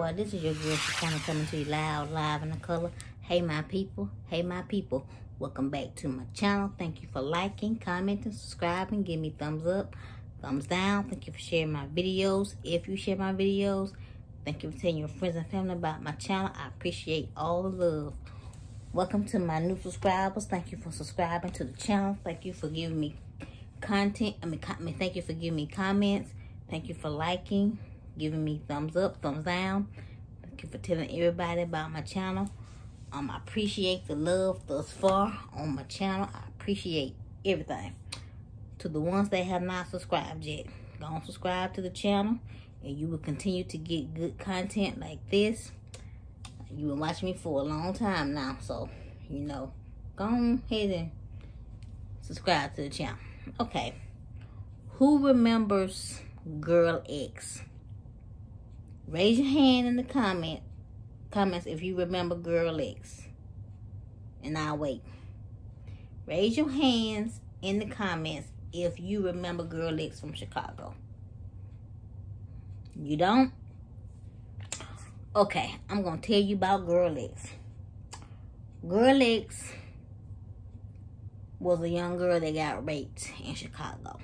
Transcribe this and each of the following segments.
y'all. This is your girl Shaquena coming to you loud, live, in the color. Hey, my people. Hey, my people. Welcome back to my channel. Thank you for liking, commenting, subscribing. Give me thumbs up, thumbs down. Thank you for sharing my videos. If you share my videos, thank you for telling your friends and family about my channel. I appreciate all the love. Welcome to my new subscribers. Thank you for subscribing to the channel. Thank you for giving me content. Thank you for giving me comments. Thank you for liking, giving me thumbs up, thumbs down. Thank you for telling everybody about my channel. I appreciate the love thus far on my channel. I appreciate everything. To the ones that have not subscribed yet, go on, subscribe to the channel, and you will continue to get good content like this. You've been watching me for a long time now, so you know, go on ahead and subscribe to the channel. Okay, who remembers Girl X? Raise your hand in the comments if you remember Girl X, and I'll wait. Raise your hands in the comments if you remember Girl X from Chicago. You don't? Okay, I'm gonna tell you about Girl X. Girl X was a young girl that got raped in Chicago.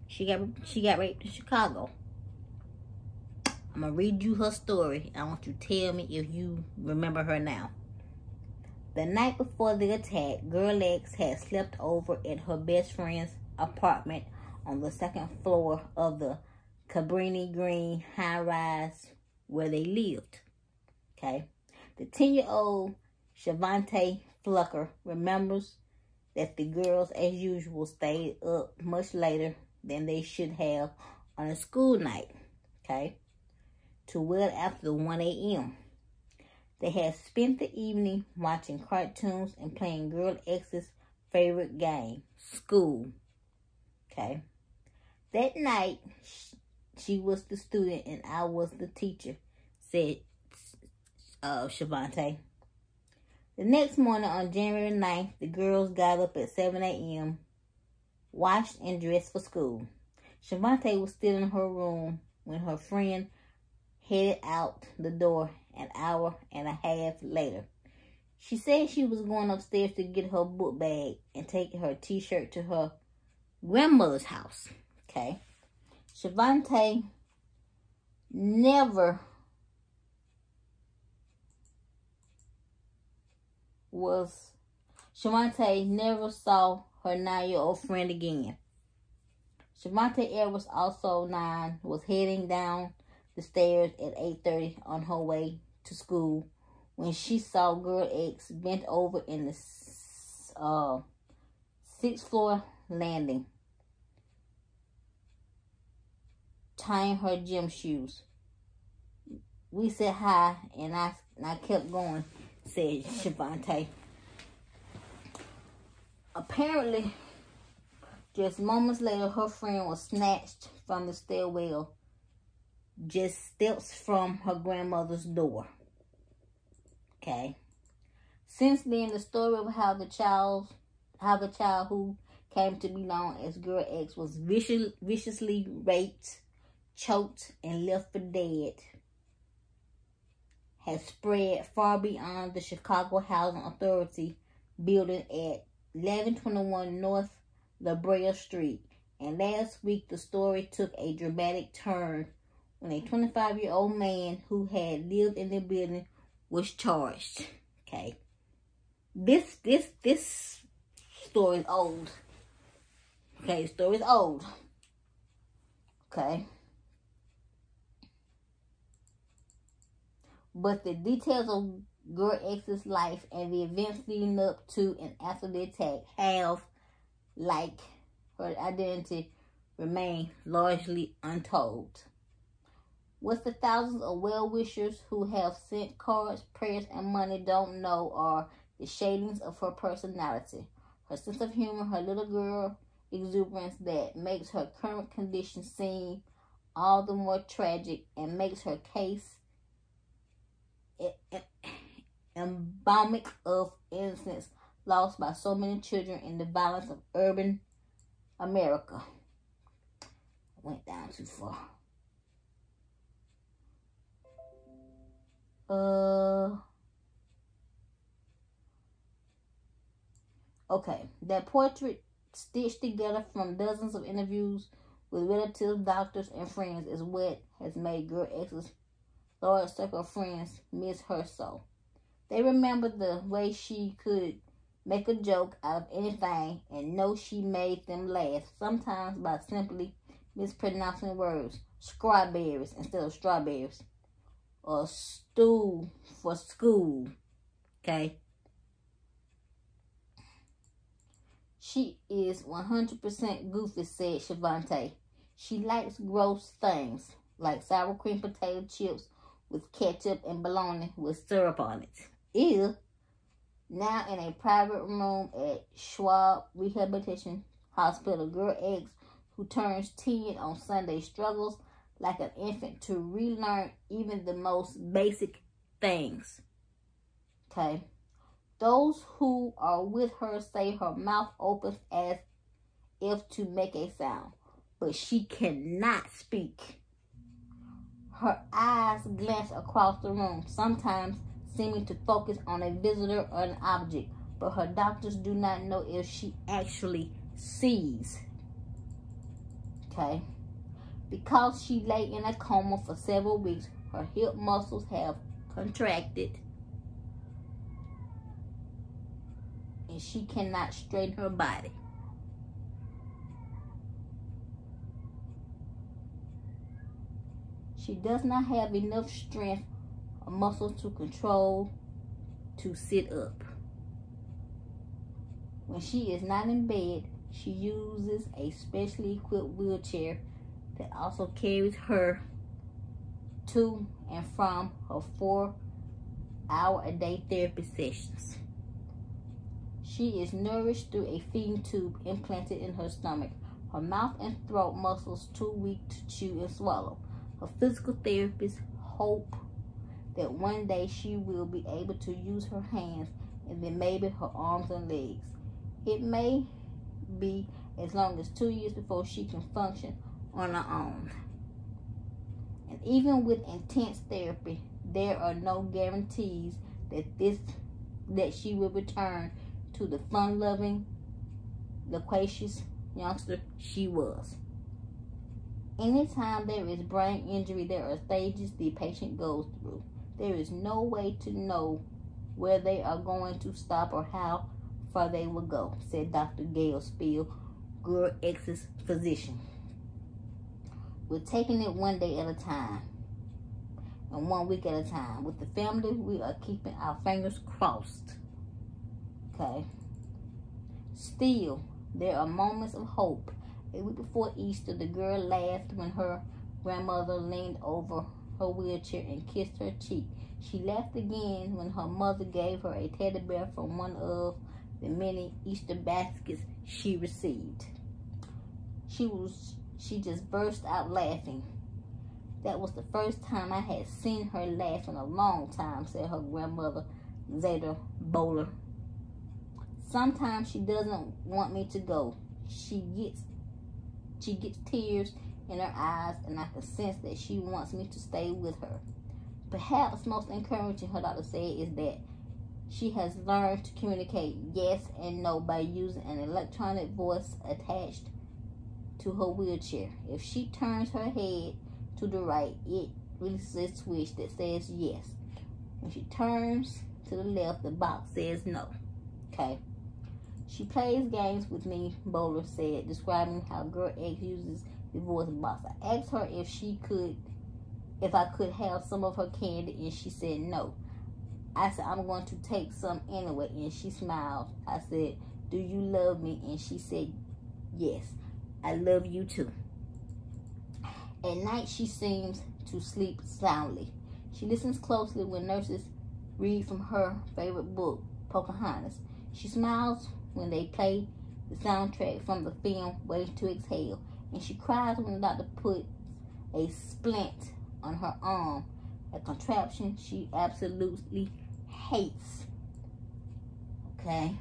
She got raped in Chicago. I'm gonna read you her story. I want you to tell me if you remember her now. The night before the attack, Girl X had slept over at her best friend's apartment on the second floor of the Cabrini Green high-rise where they lived. Okay, the 10-year-old Shavante Flucker remembers that the girls, as usual, stayed up much later than they should have on a school night, okay, to well after 1 a.m. They had spent the evening watching cartoons and playing Girl X's favorite game, school, okay. That night, she was the student and I was the teacher, said Shavante. The next morning on January 9th, the girls got up at 7 a.m., washed and dressed for school. Shavante was still in her room when her friend headed out the door an hour and a half later. She said she was going upstairs to get her book bag and take her t-shirt to her grandmother's house. Okay. Shavante never saw her 9-year-old friend again. Shavante Edwards, also 9, was heading down the stairs at 8:30 on her way to school when she saw Girl X bent over in the 6th floor landing, tying her gym shoes. We said hi, and I kept going, said Shavante. Apparently, just moments later, her friend was snatched from the stairwell just steps from her grandmother's door. Okay. Since then, the story of how the child who came to be known as Girl X was viciously raped, choked, and left for dead has spread far beyond the Chicago Housing Authority building at 1121 North La Brea Street. And last week, the story took a dramatic turn when a 25-year-old man who had lived in the building was charged. Okay. This story is old. Okay, the story is old. Okay. But the details of Girl X's life and the events leading up to and after the attack have, like her identity, remain largely untold. What the thousands of well-wishers who have sent cards, prayers, and money don't know are the shadings of her personality, her sense of humor, her little girl exuberance that makes her current condition seem all the more tragic and makes her case emblematic of innocence lost by so many children in the violence of urban America. I went down too far. Okay, that portrait, stitched together from dozens of interviews with relatives, doctors, and friends, is what has made Girl X's large circle of friends miss her so. They remember the way she could make a joke out of anything and know she made them laugh, sometimes by simply mispronouncing words, strawberries instead of strawberries, or stool for school, okay? She is 100% goofy, said Shavante. She likes gross things, like sour cream potato chips with ketchup and bologna with syrup on it. Ew. Now in a private room at Schwab Rehabilitation Hospital, Girl X, who turns 10 on Sunday, struggles like an infant to relearn even the most basic things. Okay? Those who are with her say her mouth opens as if to make a sound, but she cannot speak. Her eyes glance across the room, sometimes seeming to focus on a visitor or an object, but her doctors do not know if she actually sees. Okay? Because she lay in a coma for several weeks, her hip muscles have contracted and she cannot straighten her body. She does not have enough strength or muscle to sit up. When she is not in bed, she uses a specially equipped wheelchair that also carries her to and from her 4-hour-a-day therapy sessions. She is nourished through a feeding tube implanted in her stomach. Her mouth and throat muscles too weak to chew and swallow. Her physical therapists hope that one day she will be able to use her hands and then maybe her arms and legs. It may be as long as 2 years before she can function on her own. And even with intense therapy, there are no guarantees that she will return to the fun-loving, loquacious youngster she was. Anytime there is brain injury, there are stages the patient goes through. There is no way to know where they are going to stop or how far they will go, said Dr. Gail Spiel, Girl X's physician. We're taking it one day at a time and 1 week at a time. With the family, we are keeping our fingers crossed. Okay? Still, there are moments of hope. A week before Easter, the girl laughed when her grandmother leaned over her wheelchair and kissed her cheek. She laughed again when her mother gave her a teddy bear from one of the many Easter baskets she received. She just burst out laughing. That was the first time I had seen her laugh in a long time, said her grandmother, Zeta Bowler. Sometimes she doesn't want me to go. She gets tears in her eyes, and I can sense that she wants me to stay with her. Perhaps most encouraging, her doctor said, is that she has learned to communicate yes and no by using an electronic voice attached to her wheelchair. If she turns her head to the right, it releases a switch that says yes. When she turns to the left, the box says no. Okay? She plays games with me, Bowler said, describing how Girl X uses the voice box. I asked her if I could have some of her candy, and she said no. I said, I'm going to take some anyway, and she smiled. I said, do you love me? And she said, yes, I love you too. At night, she seems to sleep soundly. She listens closely when nurses read from her favorite book, Pocahontas. She smiles when they play the soundtrack from the film Waiting to Exhale, and she cries when the doctor puts a splint on her arm, a contraption she absolutely hates. Okay?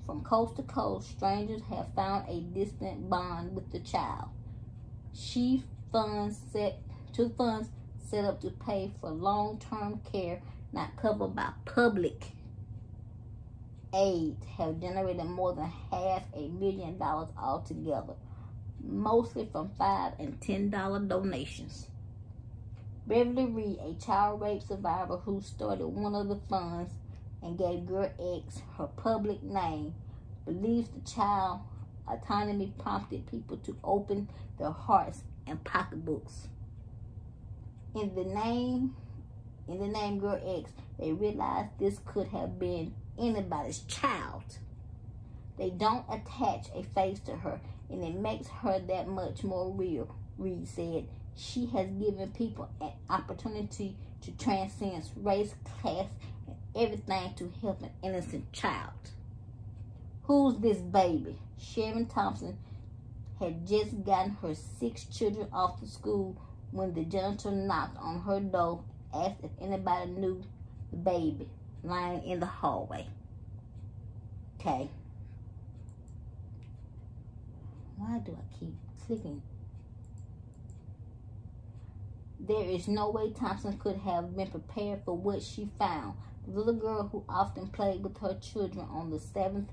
From coast to coast, strangers have found a distant bond with the child. Two funds set up to pay for long-term care not covered by public aid have generated more than $500,000 altogether, mostly from $5 and $10 donations. Beverly Reed, a child rape survivor who started one of the funds and gave Girl X her public name, believes the child autonomy prompted people to open their hearts and pocketbooks. In the name Girl X, they realized this could have been anybody's child. They don't attach a face to her, and it makes her that much more real, Reed said. She has given people an opportunity to transcend race, class, and everything to help an innocent child. Who's this baby? Sharon Thompson had just gotten her 6 children off to school when the janitor knocked on her door, asked if anybody knew the baby lying in the hallway. Okay. Why do I keep clicking? There is no way Thompson could have been prepared for what she found. The little girl who often played with her children on the 7th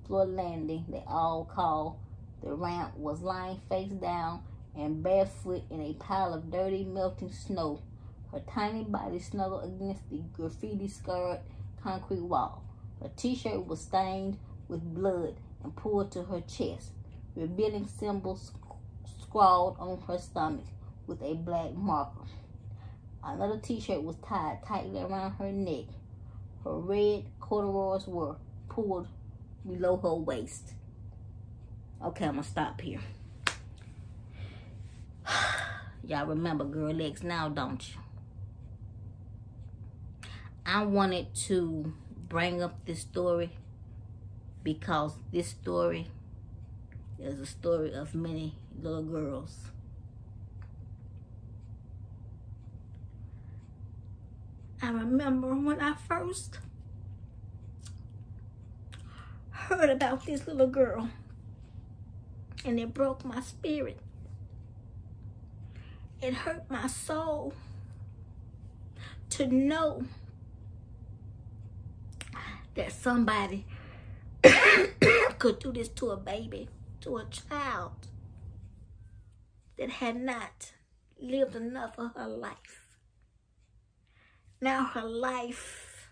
floor landing they all call the ramp was lying face down and barefoot in a pile of dirty, melting snow, her tiny body snuggled against the graffiti-scarred concrete wall. Her t-shirt was stained with blood and pulled to her chest, revealing symbols scrawled on her stomach with a black marker. Another t-shirt was tied tightly around her neck. Her red corduroys were pulled below her waist. Okay, I'm gonna stop here. Y'all remember Girl X now, don't you? I wanted to bring up this story because this story is a story of many little girls. I remember when I first heard about this little girl, and it broke my spirit. It hurt my soul to know that somebody could do this to a baby, to a child that had not lived enough of her life. Now her life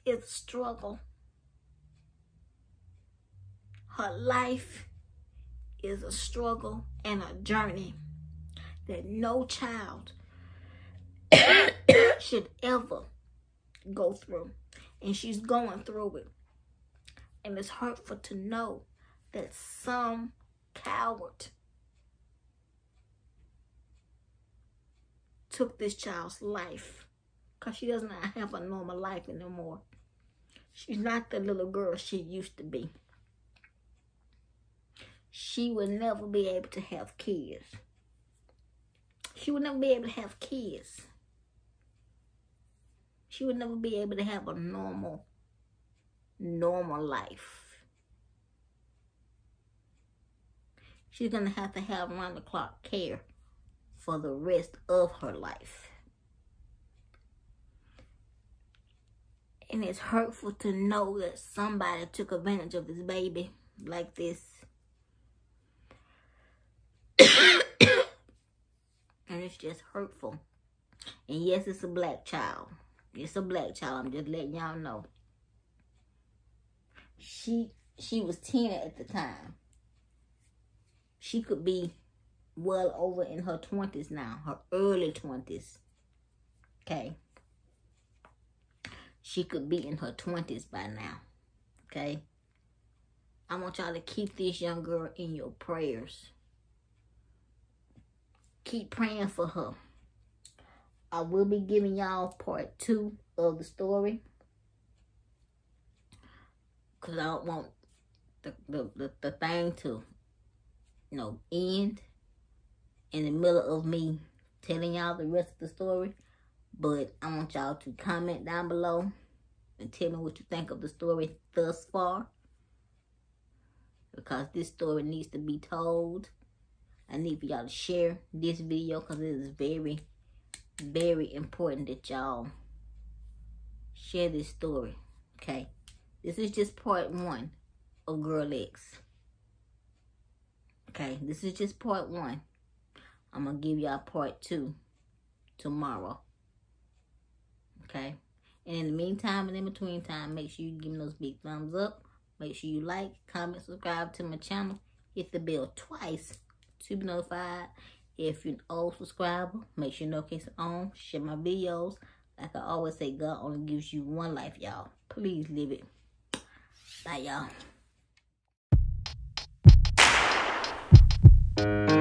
is a struggle. Her life is a struggle and a journey that no child should ever go through. And she's going through it. And it's hurtful to know that some coward took this child's life because she does not have a normal life anymore. She's not the little girl she used to be. She would never be able to have kids. She would never be able to have kids. She would never be able to have a normal life. She's going to have round-the-clock care for the rest of her life. And it's hurtful to know that somebody took advantage of this baby like this. And it's just hurtful. And yes, it's a black child. It's a black child. I'm just letting y'all know. She was 10 at the time. She could be well over in her 20s now. Her early 20s. Okay. She could be in her 20s by now. Okay. I want y'all to keep this young girl in your prayers. Keep praying for her. I will be giving y'all part 2 of the story. Because I don't want the thing to, end in the middle of me telling y'all the rest of the story. But I want y'all to comment down below and tell me what you think of the story thus far. Because this story needs to be told. I need for y'all to share this video because it is very very important that y'all share this story. Okay, this is just part 1 of Girl X. Okay, this is just part 1. I'm gonna give y'all part 2 tomorrow. Okay, and in the meantime and in between time, make sure you give me those big thumbs up. Make sure you like, comment, subscribe to my channel. Hit the bell twice to be notified. If you're an old subscriber, make sure notifications on. Share my videos. Like I always say, God only gives you one life, y'all. Please live it. Bye, y'all.